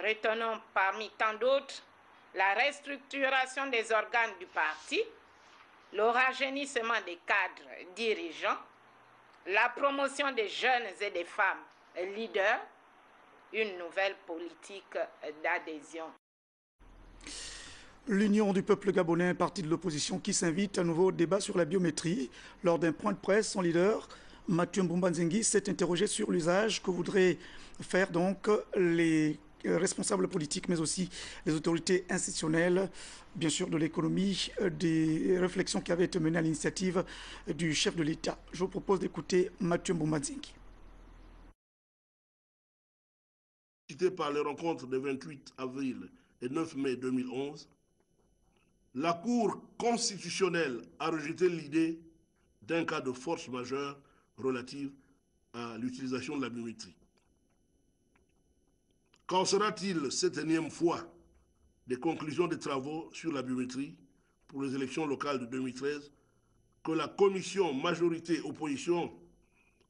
Retenons parmi tant d'autres la restructuration des organes du parti, le rajeunissement des cadres dirigeants, la promotion des jeunes et des femmes leaders, une nouvelle politique d'adhésion. L'Union du peuple gabonais, parti de l'opposition qui s'invite à nouveau au débat sur la biométrie. Lors d'un point de presse, son leader, Mathieu Mbumba-Nzengi, s'est interrogé sur l'usage que voudraient faire donc les responsables politiques, mais aussi les autorités institutionnelles, bien sûr de l'économie, des réflexions qui avaient été menées à l'initiative du chef de l'État. Je vous propose d'écouter Mathieu Mbumba-Nzengi. Cité par les rencontres des 28 avril et 9 mai 2011, la Cour constitutionnelle a rejeté l'idée d'un cas de force majeure relative à l'utilisation de la biométrie. Qu'en sera-t-il cette énième fois des conclusions des travaux sur la biométrie pour les élections locales de 2013 que la commission majorité-opposition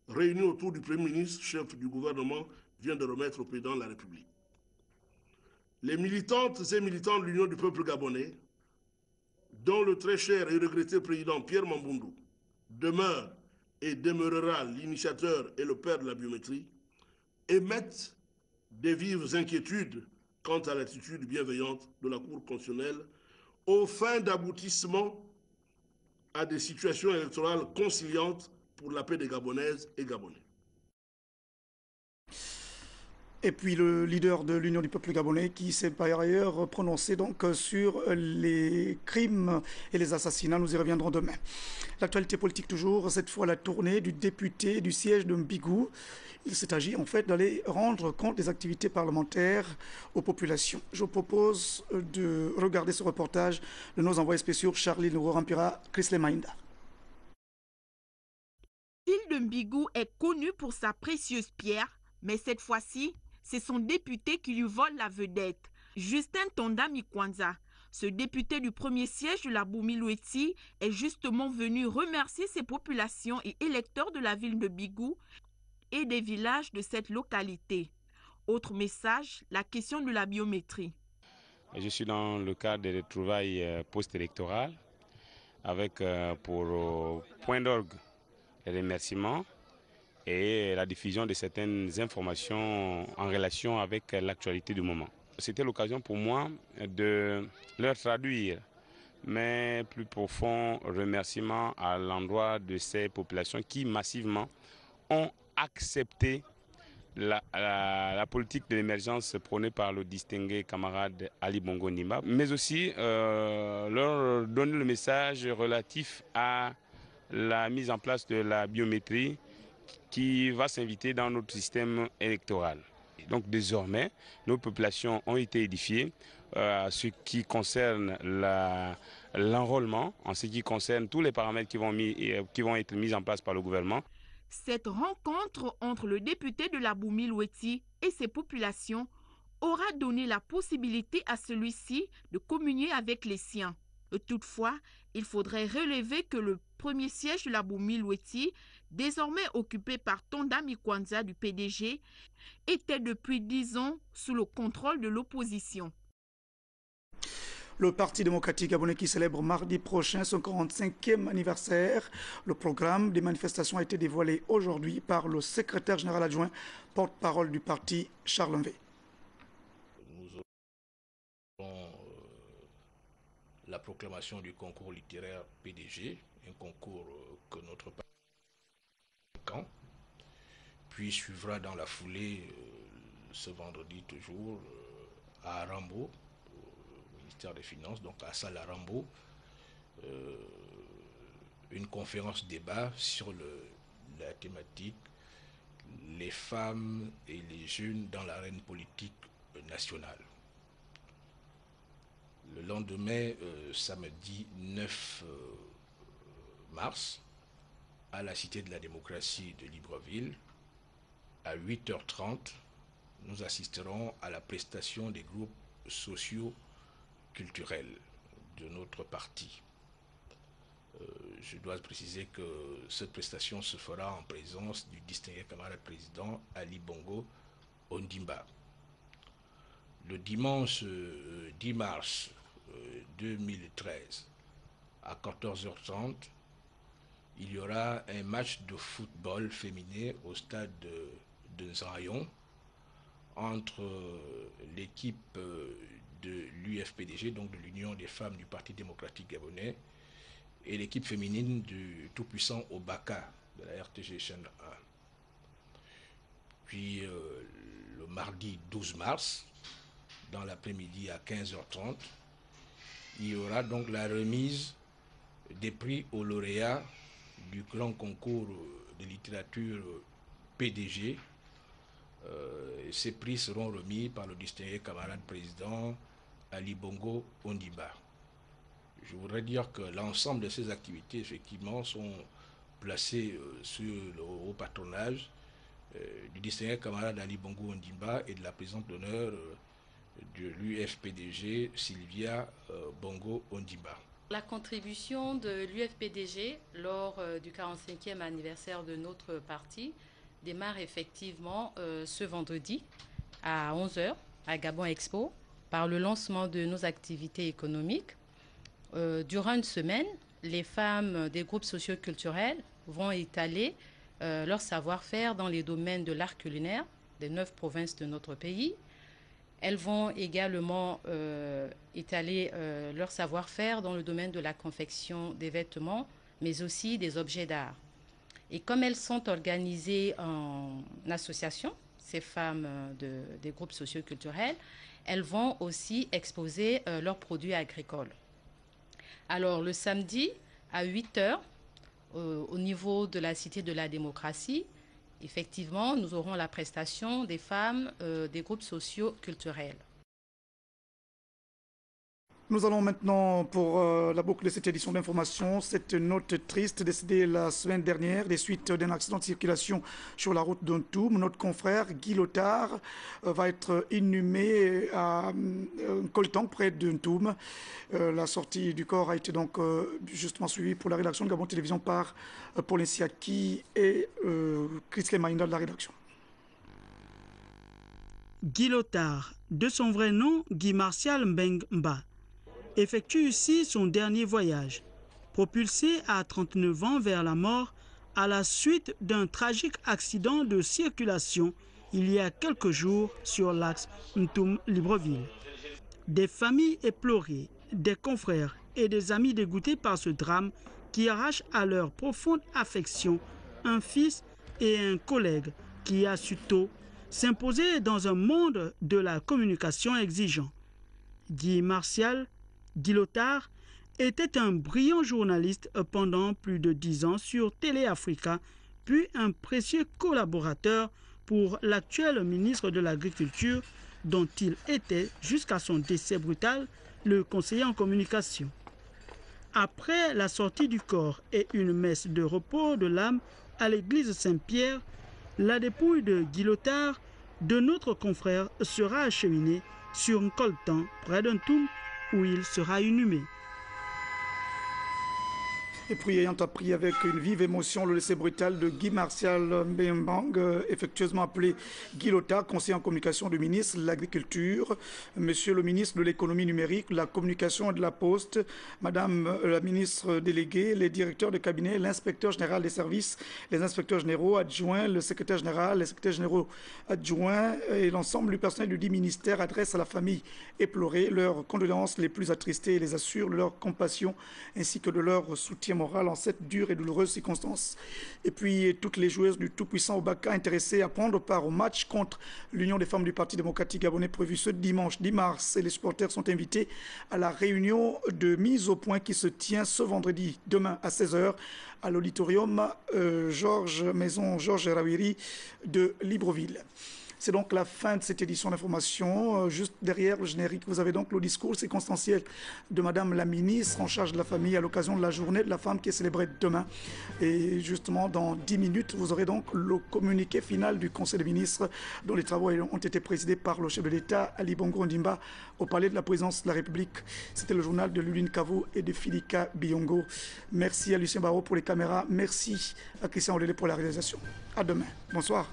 réunie autour du Premier ministre, chef du gouvernement, vient de remettre au président de la République? Les militantes et militants de l'Union du peuple gabonais, dont le très cher et regretté président Pierre Mamboundou demeure et demeurera l'initiateur et le père de la biométrie, émettent des vives inquiétudes quant à l'attitude bienveillante de la Cour constitutionnelle aux fins d'aboutissement à des situations électorales conciliantes pour la paix des Gabonaises et Gabonais. Et puis le leader de l'Union du peuple gabonais qui s'est par ailleurs prononcé donc sur les crimes et les assassinats. Nous y reviendrons demain. L'actualité politique toujours, cette fois la tournée du député du siège de Mbigou. Il s'est agi en fait d'aller rendre compte des activités parlementaires aux populations. Je vous propose de regarder ce reportage de nos envoyés spéciaux Charlie Nouro-Rampira, Chris Lemaïnda. L'île de Mbigou est connue pour sa précieuse pierre, mais cette fois-ci, c'est son député qui lui vole la vedette, Justin Tonda Mikwanza. Ce député du premier siège de la Boumi-Loueti est justement venu remercier ses populations et électeurs de la ville de Mbigou et des villages de cette localité. Autre message, la question de la biométrie. Je suis dans le cadre des retrouvailles post-électorales avec pour point d'orgue les remerciements et la diffusion de certaines informations en relation avec l'actualité du moment. C'était l'occasion pour moi de leur traduire mes plus profonds remerciements à l'endroit de ces populations qui massivement ont accepté la politique de l'émergence prônée par le distingué camarade Ali Bongo Ndimba, mais aussi leur donner le message relatif à la mise en place de la biométrie qui va s'inviter dans notre système électoral. Donc désormais, nos populations ont été édifiées en ce qui concerne l'enrôlement, en ce qui concerne tous les paramètres qui vont être mis en place par le gouvernement. Cette rencontre entre le député de la Boumi-Loueti et ses populations aura donné la possibilité à celui-ci de communier avec les siens. Toutefois, il faudrait relever que le premier siège de la Boumi-Loueti, désormais occupé par Tonda Mikwanza du PDG, était depuis 10 ans sous le contrôle de l'opposition. Le Parti démocratique gabonais qui célèbre mardi prochain son 45e anniversaire. Le programme des manifestations a été dévoilé aujourd'hui par le secrétaire général adjoint, porte-parole du parti, Charles Nvé. Nous aurons la proclamation du concours littéraire PDG, un concours que notre parti. Puis suivra dans la foulée, ce vendredi toujours, à Arambo, au ministère des Finances, donc à Salle Arambo, une conférence débat sur la thématique les femmes et les jeunes dans l'arène politique nationale. Le lendemain, samedi 9 mars, à la Cité de la démocratie de Libreville, à 8h30, nous assisterons à la prestation des groupes sociaux culturels de notre parti. Je dois préciser que cette prestation se fera en présence du distingué camarade président Ali Bongo Ondimba. le dimanche 10 mars 2013 à 14h30, il y aura un match de football féminin au stade de Nzayon entre l'équipe de l'UFPDG, donc de l'Union des femmes du Parti démocratique gabonais, et l'équipe féminine du tout-puissant Obaka de la RTG chaîne 1. Puis le mardi 12 mars, dans l'après-midi à 15h30, il y aura donc la remise des prix aux lauréats du grand concours de littérature PDG. Ces prix seront remis par le distingué camarade président Ali Bongo Ondimba. Je voudrais dire que l'ensemble de ces activités, effectivement, sont placées sur le haut patronage du distingué camarade Ali Bongo Ondimba et de la présidente d'honneur de l'UFPDG Sylvia Bongo Ondimba. La contribution de l'UFPDG lors du 45e anniversaire de notre parti démarre effectivement ce vendredi à 11h à Gabon Expo par le lancement de nos activités économiques. Durant une semaine, les femmes des groupes socioculturels vont étaler leur savoir-faire dans les domaines de l'art culinaire des 9 provinces de notre pays. Elles vont également étaler leur savoir-faire dans le domaine de la confection des vêtements, mais aussi des objets d'art. Et comme elles sont organisées en association, ces femmes des groupes socioculturels, elles vont aussi exposer leurs produits agricoles. Alors le samedi à 8h, au niveau de la Cité de la Démocratie, effectivement, nous aurons la prestation des femmes des groupes sociaux culturels. Nous allons maintenant pour la boucle de cette édition d'information. Cette note triste décédée la semaine dernière des suites d'un accident de circulation sur la route d'Ontoum. Notre confrère Guy Lothar va être inhumé à Coltan près d'Ontoum. La sortie du corps a été donc justement suivie pour la rédaction de Gabon Télévision par Paul Siaki et Christine Maïnda de la rédaction. Guy Lothar, de son vrai nom Guy Martial Mbengba, effectue ici son dernier voyage, propulsé à 39 ans vers la mort à la suite d'un tragique accident de circulation il y a quelques jours sur l'axe Ntoum-Libreville. Des familles éplorées, des confrères et des amis dégoûtés par ce drame qui arrache à leur profonde affection un fils et un collègue qui a su tôt s'imposer dans un monde de la communication exigeant. Guy Martial Guy Lothar était un brillant journaliste pendant plus de 10 ans sur Télé Africa, puis un précieux collaborateur pour l'actuel ministre de l'Agriculture, dont il était, jusqu'à son décès brutal, le conseiller en communication. Après la sortie du corps et une messe de repos de l'âme à l'église Saint-Pierre, la dépouille de Guy Lothar, de notre confrère, sera acheminée sur Nkoltan, près d'Ntoum, où il sera inhumé. Et puis, ayant appris avec une vive émotion le décès brutal de Guy Martial Mbembang, effectueusement appelé Guy Lothar, conseiller en communication du ministre de l'Agriculture, Monsieur le ministre de l'Économie numérique, de la Communication et de la Poste, Madame la ministre déléguée, les directeurs de cabinet, l'inspecteur général des services, les inspecteurs généraux adjoints, le secrétaire général, les secrétaires généraux adjoints et l'ensemble du personnel du dit ministère adressent à la famille éplorée leurs condoléances les plus attristées et les assurent de leur compassion ainsi que de leur soutien moral en cette dure et douloureuse circonstance. Et puis toutes les joueuses du tout-puissant Obaka intéressées à prendre part au match contre l'Union des femmes du Parti démocratique gabonais prévu ce dimanche 10 mars. Et les supporters sont invités à la réunion de mise au point qui se tient ce vendredi, demain à 16h, à l'auditorium Maison Georges Rawiri de Libreville. C'est donc la fin de cette édition d'information. Juste derrière le générique, vous avez donc le discours circonstanciel de Madame la ministre en charge de la famille à l'occasion de la journée de la femme qui est célébrée demain. Et justement, dans 10 minutes, vous aurez donc le communiqué final du Conseil des ministres dont les travaux ont été présidés par le chef de l'État, Ali Bongo Ondimba, au palais de la présidence de la République. C'était le journal de Luline Kavou et de Filika Biongo. Merci à Lucien Barrault pour les caméras. Merci à Christian Olélé pour la réalisation. À demain. Bonsoir.